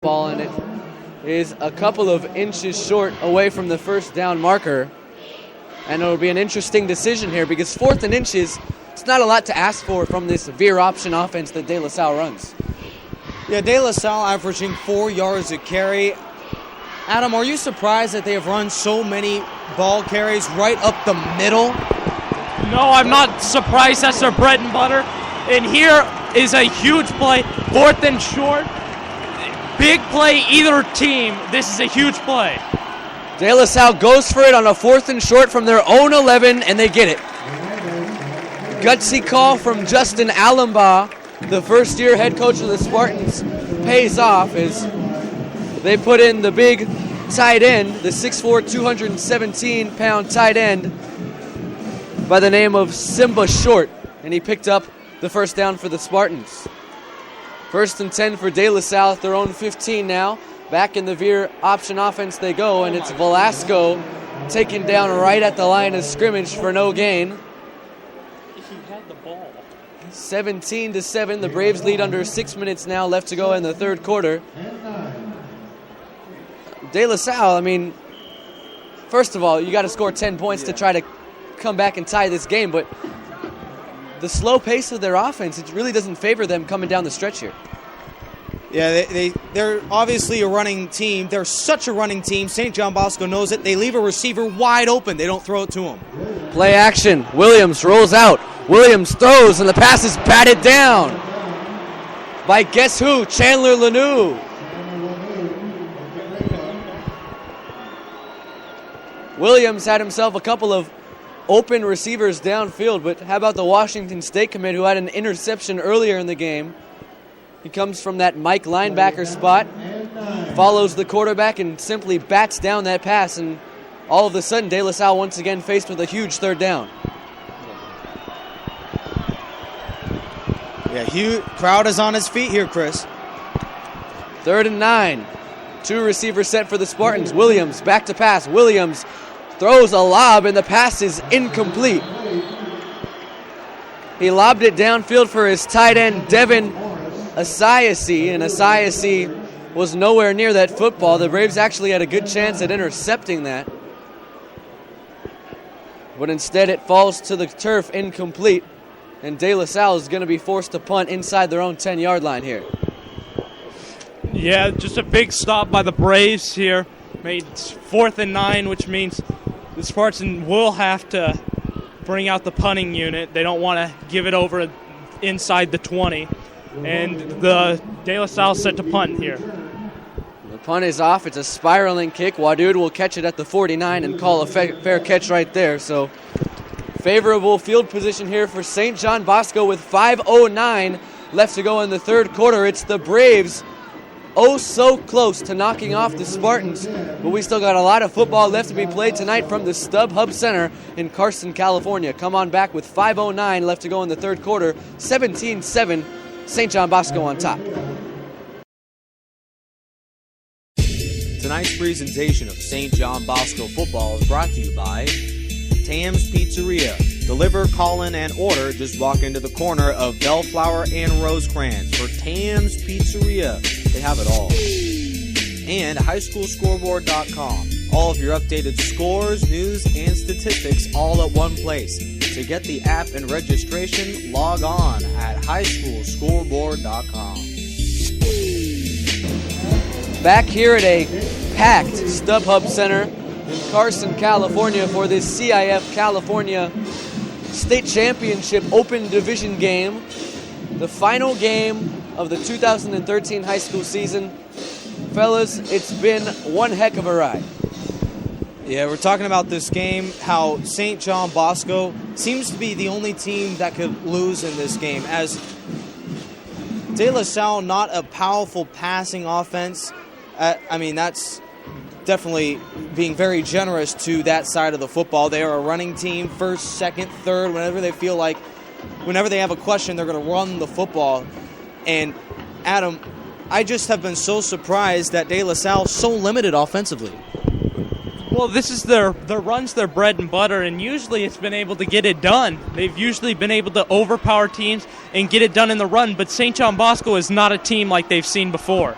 ball, and it is a couple of inches short away from the first down marker. And it'll be an interesting decision here because 4th and inches, it's not a lot to ask for from this veer option offense that De La Salle runs. Yeah, De La Salle averaging 4 yards a carry. Adam, are you surprised that they have run so many ball carries right up the middle? No, I'm not surprised. That's their bread and butter. And here is a huge play, 4th and short. Big play, either team. This is a huge play. De La Salle goes for it on a 4th and short from their own 11, and they get it. Gutsy call from Justin Allenbaugh, the first-year head coach of the Spartans, pays off as they put in the big tight end, the 6'4", 217-pound tight end by the name of Simba Short, and he picked up the first down for the Spartans. 1st and 10 for De La Salle at their own 15 now. Back in the veer option offense they go, and it's Velasco taken down right at the line of scrimmage for no gain. He had the ball. 17-7, the Braves lead under 6 minutes now left to go in the third quarter. De La Salle, I mean, first of all, you got to score 10 points to try to come back and tie this game, but the slow pace of their offense, it really doesn't favor them coming down the stretch here. Yeah, they're obviously a running team. They're such a running team. St. John Bosco knows it. They leave a receiver wide open. They don't throw it to him. Play action. Williams rolls out. Williams throws, and the pass is batted down by guess who? Chandler Lanou. Williams had himself a couple of open receivers downfield, but how about the Washington State commit who had an interception earlier in the game? He comes from that Mike linebacker spot, follows the quarterback, and simply bats down that pass, and all of a sudden De La Salle once again faced with a huge third down. Yeah, crowd is on his feet here, Chris. 3rd and 9. 2 receivers set for the Spartans. Williams back to pass. Williams throws a lob, and the pass is incomplete. He lobbed it downfield for his tight end, Devin Asiasi, and Asiasi was nowhere near that football. The Braves actually had a good chance at intercepting that, but instead it falls to the turf incomplete, and De La Salle is going to be forced to punt inside their own 10-yard line here. Yeah, just a big stop by the Braves here. Made 4th and 9, which means the Spartans will have to bring out the punting unit. They don't want to give it over inside the 20. And the De La Salle set to punt here. The punt is off. It's a spiraling kick. Wadud will catch it at the 49 and call a fair catch right there. So favorable field position here for St. John Bosco with 5:09 left to go in the third quarter. It's the Braves so close to knocking off the Spartans, but we still got a lot of football left to be played tonight from the StubHub Center in Carson, California. Come on back with 5:09 left to go in the third quarter. 17-7, St. John Bosco on top. Tonight's presentation of St. John Bosco football is brought to you by Tam's Pizzeria. Deliver, call in, and order. Just walk into the corner of Bellflower and Rosecrans for Tam's Pizzeria. They have it all. And highschoolscoreboard.com. All of your updated scores, news, and statistics all at one place. To get the app and registration, log on at highschoolscoreboard.com. Back here at a packed StubHub Center in Carson, California for this CIF California State Championship Open Division game. The final game of the 2013 high school season. Fellas, it's been one heck of a ride. Yeah, we're talking about this game, how St. John Bosco seems to be the only team that could lose in this game, as De La Salle, not a powerful passing offense. That's definitely being very generous to that side of the football. They are a running team, first, second, third, whenever they feel like, whenever they have a question, they're going to run the football. And Adam, I just have been so surprised that De La Salle is so limited offensively. Well, this is their run's their bread and butter, and usually it's been able to get it done. They've usually been able to overpower teams and get it done in the run, but St. John Bosco is not a team like they've seen before.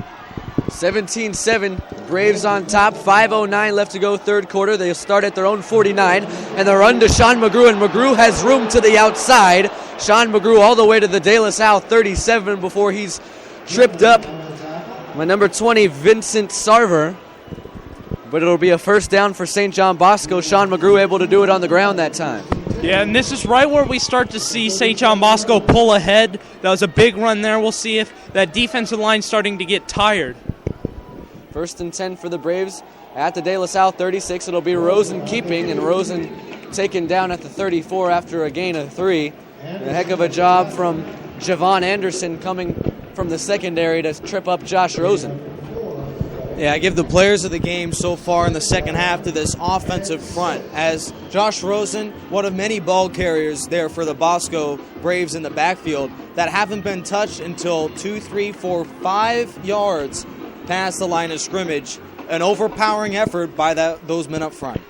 17-7, Braves on top, 5:09 left to go third quarter. They'll start at their own 49, and the run to Sean McGrew, and McGrew has room to the outside. Sean McGrew all the way to the De La Salle 37 before he's tripped up by number 20, Vincent Sarver. But it'll be a first down for St. John Bosco. Sean McGrew able to do it on the ground that time. Yeah, and this is right where we start to see St. John Bosco pull ahead. That was a big run there. We'll see if that defensive line's starting to get tired. First and 10 for the Braves at the De La Salle 36. It'll be Rosen keeping, and Rosen taken down at the 34 after a gain of 3. A heck of a job from Javon Anderson coming from the secondary to trip up Josh Rosen. Yeah, I give the players of the game so far in the second half to this offensive front, as Josh Rosen, one of many ball carriers there for the Bosco Braves in the backfield that haven't been touched until 2, 3, 4, 5 yards past the line of scrimmage. An overpowering effort by those men up front.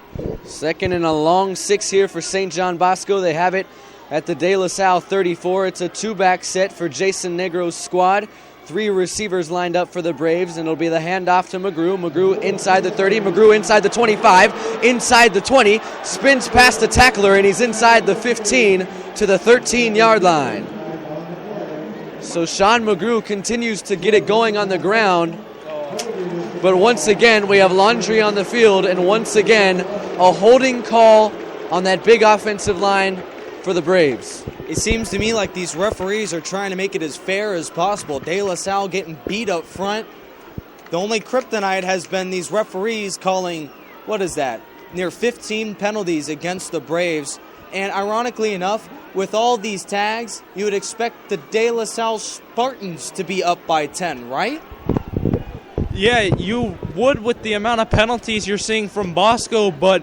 Second and a long 6 here for St. John Bosco. They have it at the De La Salle 34. It's a 2-back set for Jason Negro's squad. 3 receivers lined up for the Braves, and it'll be the handoff to McGrew. McGrew inside the 30, McGrew inside the 25, inside the 20, spins past the tackler, and he's inside the 15 to the 13-yard line. So Sean McGrew continues to get it going on the ground, but once again we have laundry on the field, and once again a holding call on that big offensive line for the Braves. It seems to me like these referees are trying to make it as fair as possible. De La Salle getting beat up front. The only kryptonite has been these referees calling, what is that, near 15 penalties against the Braves. And ironically enough, with all these tags, you would expect the De La Salle Spartans to be up by 10, right? Yeah, you would with the amount of penalties you're seeing from Bosco, but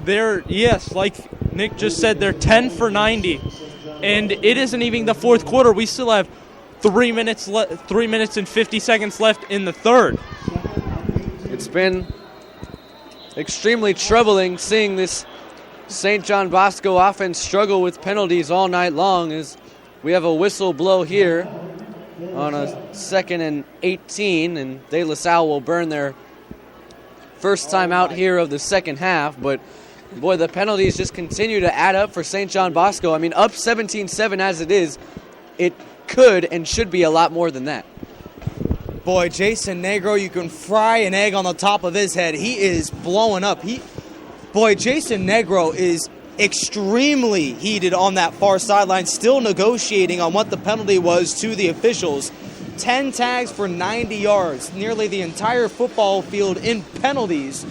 they're, yes, like Nick just said, they're 10 for 90. And it isn't even the fourth quarter. We still have 3 minutes and 50 seconds left in the third. It's been extremely troubling seeing this St. John Bosco offense struggle with penalties all night long, as we have a whistle blow here on a 2nd and 18, and De La Salle will burn their first time out here of the second half. But boy, the penalties just continue to add up for St. John Bosco. I mean, up 17-7 as it is, it could and should be a lot more than that. Boy, Jason Negro, you can fry an egg on the top of his head. He is blowing up. Jason Negro is extremely heated on that far sideline, still negotiating on what the penalty was to the officials. 10 tags for 90 yards, nearly the entire football field in penalties.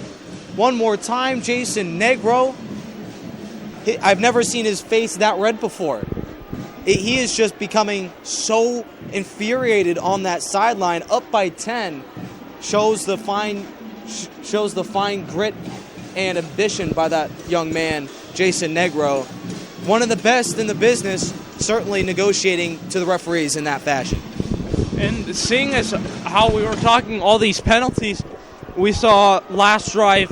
One more time, Jason Negro. I've never seen his face that red before. He is just becoming so infuriated on that sideline. Up by 10 shows the fine grit and ambition by that young man, Jason Negro. One of the best in the business, certainly negotiating to the referees in that fashion. And seeing as how we were talking all these penalties, we saw last drive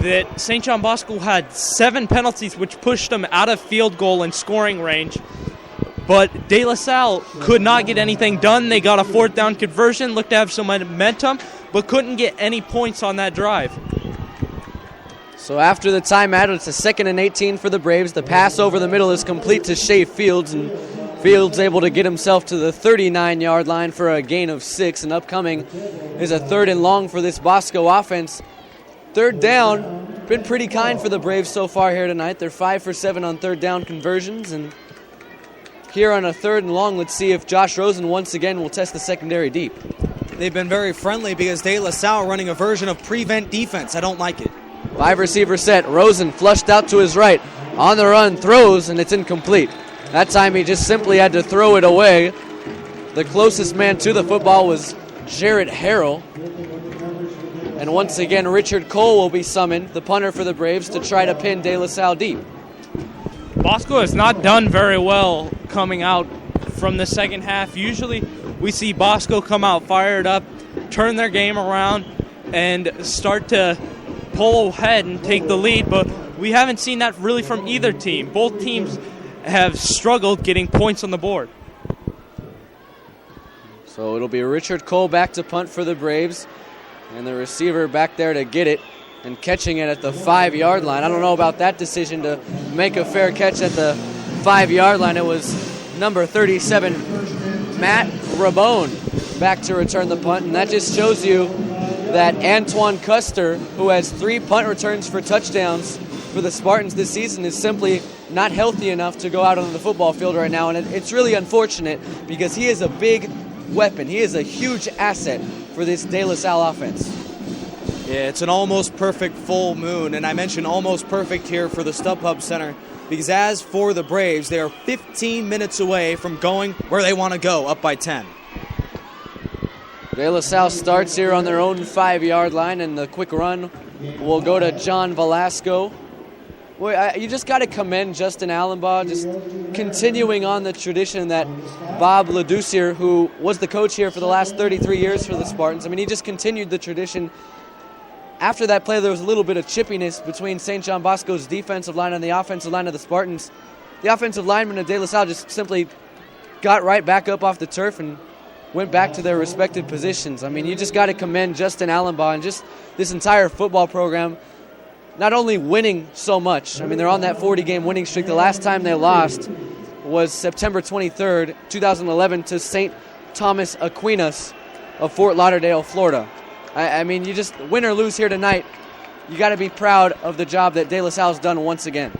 that St. John Bosco had 7 penalties, which pushed them out of field goal and scoring range. But De La Salle could not get anything done. They got a 4th down conversion, looked to have some momentum, but couldn't get any points on that drive. So after the timeout, it's a 2nd and 18 for the Braves. The pass over the middle is complete to Shea Fields, and Fields able to get himself to the 39-yard line for a gain of 6. And upcoming is a 3rd and long for this Bosco offense. 3rd down, been pretty kind for the Braves so far here tonight. They're 5 for 7 on 3rd down conversions. And here on a 3rd and long, let's see if Josh Rosen once again will test the secondary deep. They've been very friendly because De La Salle running a version of prevent defense. I don't like it. 5 receiver set. Rosen flushed out to his right. On the run, throws, and it's incomplete. That time he just simply had to throw it away. The closest man to the football was Jarrett Harrell. And once again, Richard Cole will be summoned, the punter for the Braves, to try to pin De La Salle deep. Bosco has not done very well coming out from the second half. Usually we see Bosco come out fired up, turn their game around, and start to pull ahead and take the lead, but we haven't seen that really from either team. Both teams have struggled getting points on the board. So it'll be Richard Cole back to punt for the Braves, and the receiver back there to get it and catching it at the 5-yard line. I don't know about that decision to make a fair catch at the 5-yard line. It was number 37, Matt Rabone, back to return the punt, and that just shows you that Antoine Custer, who has 3 punt returns for touchdowns for the Spartans this season, is simply not healthy enough to go out on the football field right now, and it's really unfortunate because he is a big weapon. He is a huge asset for this De La Salle offense. Yeah, it's an almost perfect full moon, and I mentioned almost perfect here for the StubHub Center because as for the Braves, they are 15 minutes away from going where they want to go, up by 10. De La Salle starts here on their own 5-yard line, and the quick run will go to John Velasco. Boy, you just got to commend Justin Allenbaugh, just continuing on the tradition that Bob Laducier, who was the coach here for the last 33 years for the Spartans, I mean, he just continued the tradition. After that play, there was a little bit of chippiness between St. John Bosco's defensive line and the offensive line of the Spartans. The offensive linemen of De La Salle just simply got right back up off the turf and went back to their respective positions. I mean, you just got to commend Justin Allenbaugh and just this entire football program, not only winning so much. I mean, they're on that 40-game winning streak. The last time they lost was September 23rd, 2011 to St. Thomas Aquinas of Fort Lauderdale, Florida. I mean, you just win or lose here tonight, you got to be proud of the job that De La Salle's done once again.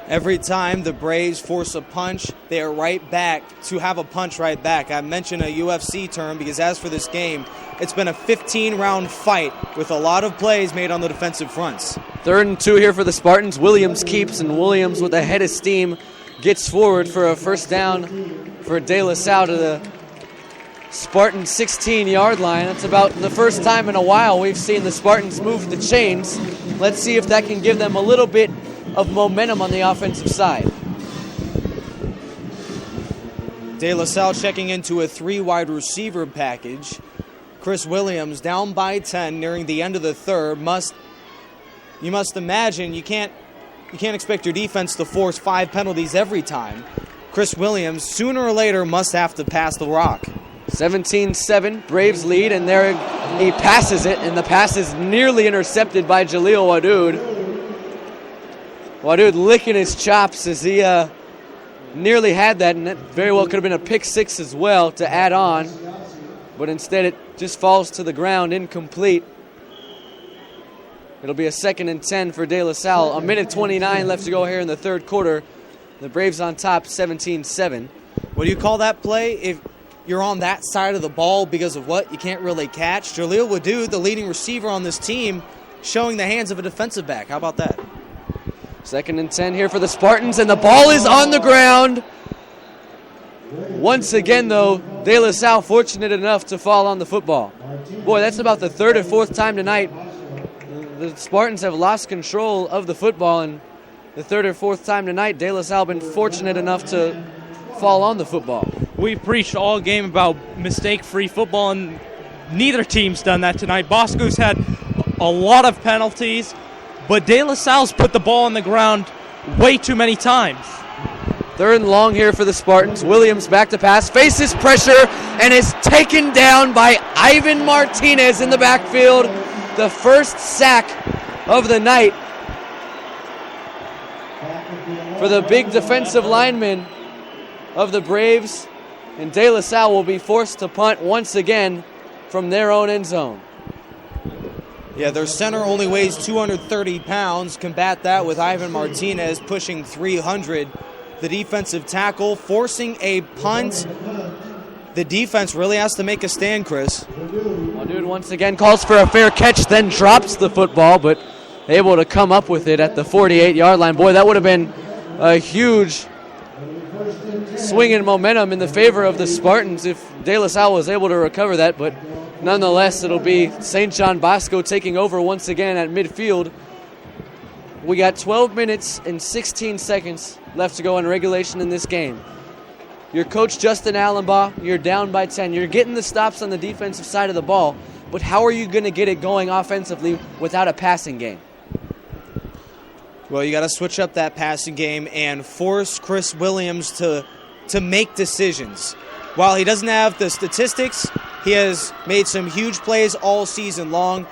Every time the Braves force a punch, they are right back to have a punch right back. I mentioned a UFC term because as for this game, it's been a 15-round fight with a lot of plays made on the defensive fronts. 3rd and 2 here for the Spartans. Williams keeps, and Williams with a head of steam gets forward for a first down for De La Salle to the Spartan 16-yard line. It's about the first time in a while we've seen the Spartans move the chains. Let's see if that can give them a little bit of momentum on the offensive side. De La Salle checking into a 3-wide receiver package. Chris Williams down by 10 nearing the end of the third. You must imagine you can't expect your defense to force 5 penalties every time. Chris Williams sooner or later must have to pass the rock. 17-7, Braves lead, and there he passes it, and the pass is nearly intercepted by Jaleel Wadood. Wadood licking his chops as he nearly had that, and that very well could have been a pick 6 as well to add on, but instead it just falls to the ground, incomplete. It'll be a 2nd and 10 for De La Salle. 1:29 left to go here in the third quarter. The Braves on top, 17-7. What do you call that play if you're on that side of the ball because of what? You can't really catch. Jaleel Wadood, the leading receiver on this team, showing the hands of a defensive back. How about that? 2nd and 10 here for the Spartans, and the ball is on the ground. Once again, though, De La Salle fortunate enough to fall on the football. Boy, that's about the 3rd or 4th time tonight the Spartans have lost control of the football, and the 3rd or 4th time tonight, De La Salle been fortunate enough to fall on the football. We preached all game about mistake-free football, and neither team's done that tonight. Bosco's had a lot of penalties, but De La Salle's put the ball on the ground way too many times. 3rd and long here for the Spartans. Williams back to pass, faces pressure, and is taken down by Ivan Martinez in the backfield. The first sack of the night for the big defensive lineman of the Braves. And De La Salle will be forced to punt once again from their own end zone. Yeah, their center only weighs 230 pounds. Combat that with Ivan Martinez pushing 300. The defensive tackle forcing a punt. The defense really has to make a stand, Chris. Wadood once again calls for a fair catch, then drops the football, but able to come up with it at the 48-yard line. Boy, that would have been a huge swing in momentum in the favor of the Spartans if De La Salle was able to recover that, but nonetheless, it'll be St. John Bosco taking over once again at midfield. We got 12 minutes and 16 seconds left to go in regulation in this game. Your coach, Justin Allenbaugh, you're down by 10. You're getting the stops on the defensive side of the ball, but how are you going to get it going offensively without a passing game? Well, you got to switch up that passing game and force Chris Williams to make decisions. While he doesn't have the statistics, he has made some huge plays all season long.